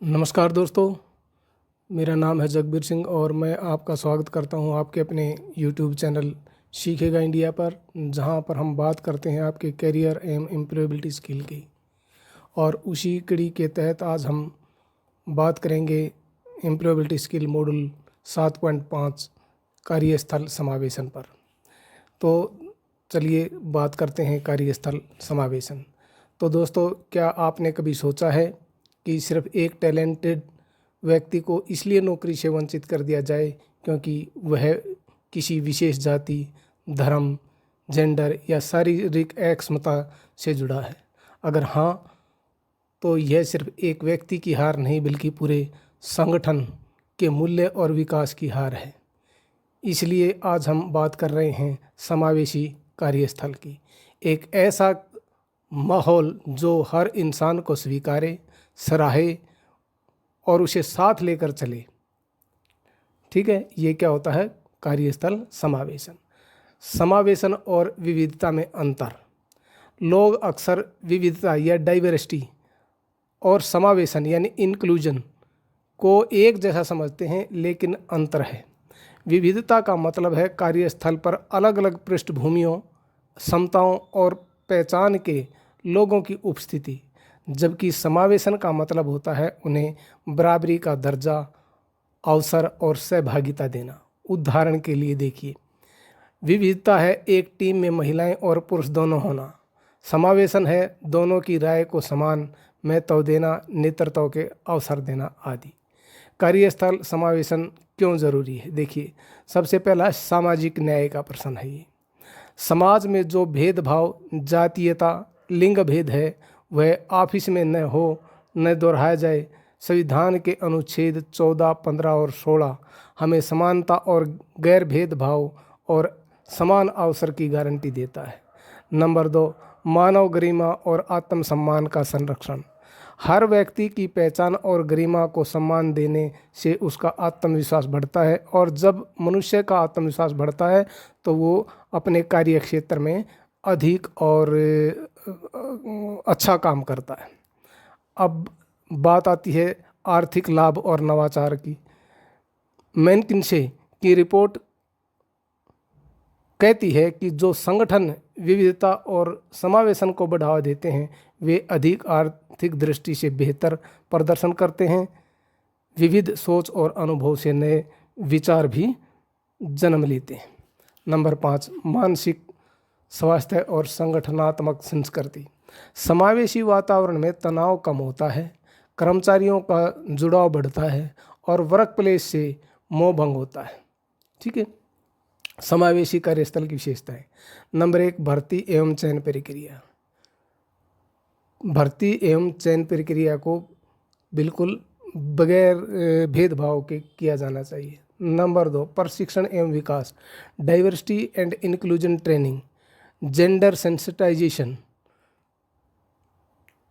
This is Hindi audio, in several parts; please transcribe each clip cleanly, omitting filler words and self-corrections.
नमस्कार दोस्तों, मेरा नाम है जगबीर सिंह और मैं आपका स्वागत करता हूं आपके अपने YouTube चैनल सीखेगा इंडिया पर, जहां पर हम बात करते हैं आपके करियर एवं एम्प्लॉयबिलिटी स्किल की। और उसी कड़ी के तहत आज हम बात करेंगे एम्प्लॉयबिलिटी स्किल मॉड्यूल 7.5 कार्यस्थल समावेशन पर। तो चलिए बात करते हैं कार्यस्थल समावेशन। तो दोस्तों, क्या आपने कभी सोचा है कि सिर्फ एक टैलेंटेड व्यक्ति को इसलिए नौकरी से वंचित कर दिया जाए क्योंकि वह किसी विशेष जाति, धर्म, जेंडर या शारीरिक अक्षमता से जुड़ा है? अगर हाँ, तो यह सिर्फ एक व्यक्ति की हार नहीं बल्कि पूरे संगठन के मूल्य और विकास की हार है। इसलिए आज हम बात कर रहे हैं समावेशी कार्यस्थल की। एक ऐसा माहौल जो हर इंसान को स्वीकारे, सराहे और उसे साथ लेकर चले। ठीक है, ये क्या होता है? कार्यस्थल समावेशन। समावेशन और विविधता में अंतर। लोग अक्सर विविधता या डाइवर्सिटी और समावेशन यानी इंक्लूजन को एक जैसा समझते हैं, लेकिन अंतर है। विविधता का मतलब है कार्यस्थल पर अलग अलग पृष्ठभूमियों, क्षमताओं और पहचान के लोगों की उपस्थिति, जबकि समावेशन का मतलब होता है उन्हें बराबरी का दर्जा, अवसर और सहभागिता देना। उदाहरण के लिए देखिए, विविधता है एक टीम में महिलाएं और पुरुष दोनों होना। समावेशन है दोनों की राय को समान महत्व देना, नेतृत्व के अवसर देना आदि। कार्यस्थल समावेशन क्यों ज़रूरी है? देखिए, सबसे पहला सामाजिक न्याय का प्रश्न है ये। समाज में जो भेदभाव, जातीयता, लिंग भेद है वह ऑफिस में न हो, न दोहराया जाए। संविधान के अनुच्छेद 14, 15 और 16 हमें समानता और गैर भेदभाव और समान अवसर की गारंटी देता है। नंबर 2, मानव गरिमा और आत्मसम्मान का संरक्षण। हर व्यक्ति की पहचान और गरिमा को सम्मान देने से उसका आत्मविश्वास बढ़ता है, और जब मनुष्य का आत्मविश्वास बढ़ता है तो वो अपने कार्य क्षेत्र में अधिक और अच्छा काम करता है। अब बात आती है आर्थिक लाभ और नवाचार की। मैकिन्से की रिपोर्ट कहती है कि जो संगठन विविधता और समावेशन को बढ़ावा देते हैं वे अधिक आर्थिक दृष्टि से बेहतर प्रदर्शन करते हैं। विविध सोच और अनुभव से नए विचार भी जन्म लेते हैं। नंबर 5, मानसिक स्वास्थ्य और संगठनात्मक संस्कृति। समावेशी वातावरण में तनाव कम होता है, कर्मचारियों का जुड़ाव बढ़ता है और वर्क प्लेस से मोह भंग होता है। ठीक है, समावेशी कार्यस्थल की विशेषताएं। नंबर 1, भर्ती एवं चयन प्रक्रिया। भर्ती एवं चयन प्रक्रिया को बिल्कुल बगैर भेदभाव के किया जाना चाहिए। नंबर 2, प्रशिक्षण एवं विकास। Diversity and inclusion training, gender sensitization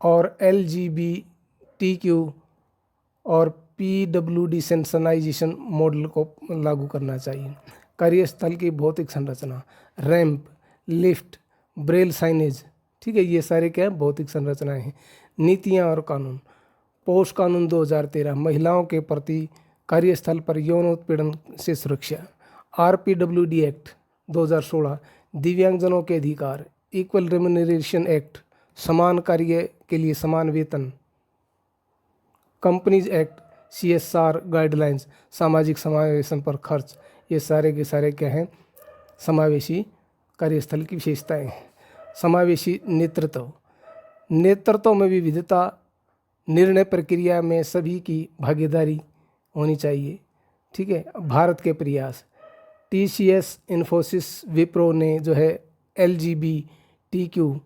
और LGBTQ और PWD सेंसनाइजेशन मॉडल को लागू करना चाहिए। कार्यस्थल की भौतिक संरचना, रैंप, लिफ्ट, ब्रेल साइनेज। ठीक है, ये सारे क्या है? भौतिक संरचनाएं हैं। नीतियां और कानून। पोक्सो कानून 2013, महिलाओं के प्रति कार्यस्थल पर यौन उत्पीड़न से सुरक्षा। RPWD एक्ट 2016, दिव्यांगजनों के अधिकार। इक्वल रेम्यूनरेशन एक्ट, समान कार्य के लिए समान वेतन। कंपनीज एक्ट, CSR गाइडलाइंस, सामाजिक समावेशन पर खर्च। ये सारे के सारे क्या हैं? समावेशी कार्यस्थल की विशेषताएं हैं। समावेशी नेतृत्व। नेतृत्व में विविधता, निर्णय प्रक्रिया में सभी की भागीदारी होनी चाहिए। ठीक है, भारत के प्रयास। TCS, इन्फोसिस, विप्रो ने जो है LGBTQ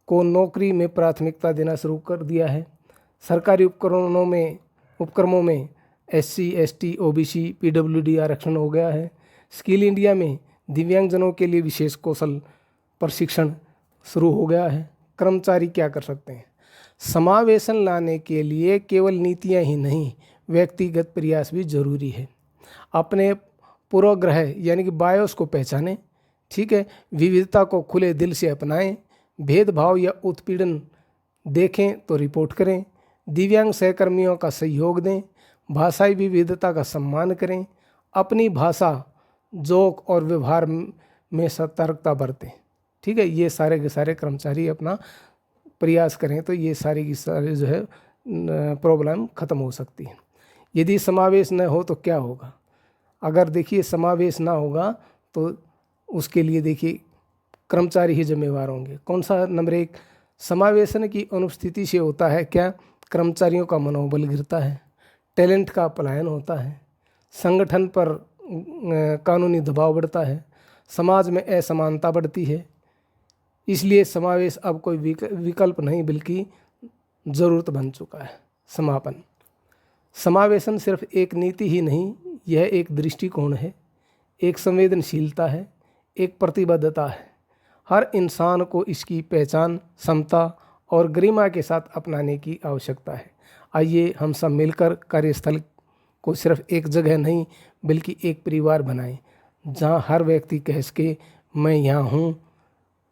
को नौकरी में प्राथमिकता देना शुरू कर दिया है। सरकारी उपक्रमों में SC, ST, OBC, PWD आरक्षण हो गया है। स्किल इंडिया में दिव्यांगजनों के लिए विशेष कौशल प्रशिक्षण शुरू हो गया है। कर्मचारी क्या कर सकते हैं? समावेशन लाने के लिए केवल नीतियां ही नहीं, व्यक्तिगत प्रयास भी जरूरी है। अपने पूर्वाग्रह यानी कि बायोस को पहचानें। ठीक है, विविधता को खुले दिल से अपनाएं। भेदभाव या उत्पीड़न देखें तो रिपोर्ट करें। दिव्यांग सहकर्मियों का सहयोग दें, भाषाई विविधता का सम्मान करें, अपनी भाषा, जोक और व्यवहार में सतर्कता बरतें। ठीक है, ये सारे के सारे कर्मचारी अपना प्रयास करें तो ये सारी की सारी जो है प्रॉब्लम ख़त्म हो सकती है। यदि समावेश न हो तो क्या होगा? अगर देखिए समावेश ना होगा तो उसके लिए देखिए कर्मचारी ही जिम्मेवार होंगे। कौन सा? नंबर 1, समावेशन की अनुपस्थिति से होता है क्या? कर्मचारियों का मनोबल गिरता है, टैलेंट का पलायन होता है, संगठन पर कानूनी दबाव बढ़ता है, समाज में असमानता बढ़ती है। इसलिए समावेश अब कोई विकल्प नहीं बल्कि ज़रूरत बन चुका है। समापन। समावेशन सिर्फ एक नीति ही नहीं, यह एक दृष्टिकोण है, एक संवेदनशीलता है, एक प्रतिबद्धता है। हर इंसान को इसकी पहचान, क्षमता और गरिमा के साथ अपनाने की आवश्यकता है। आइए हम सब मिलकर कार्यस्थल को सिर्फ एक जगह नहीं बल्कि एक परिवार बनाएं, जहां हर व्यक्ति कह सके मैं यहाँ हूँ,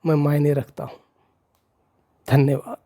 मैं मायने रखता हूँ। धन्यवाद।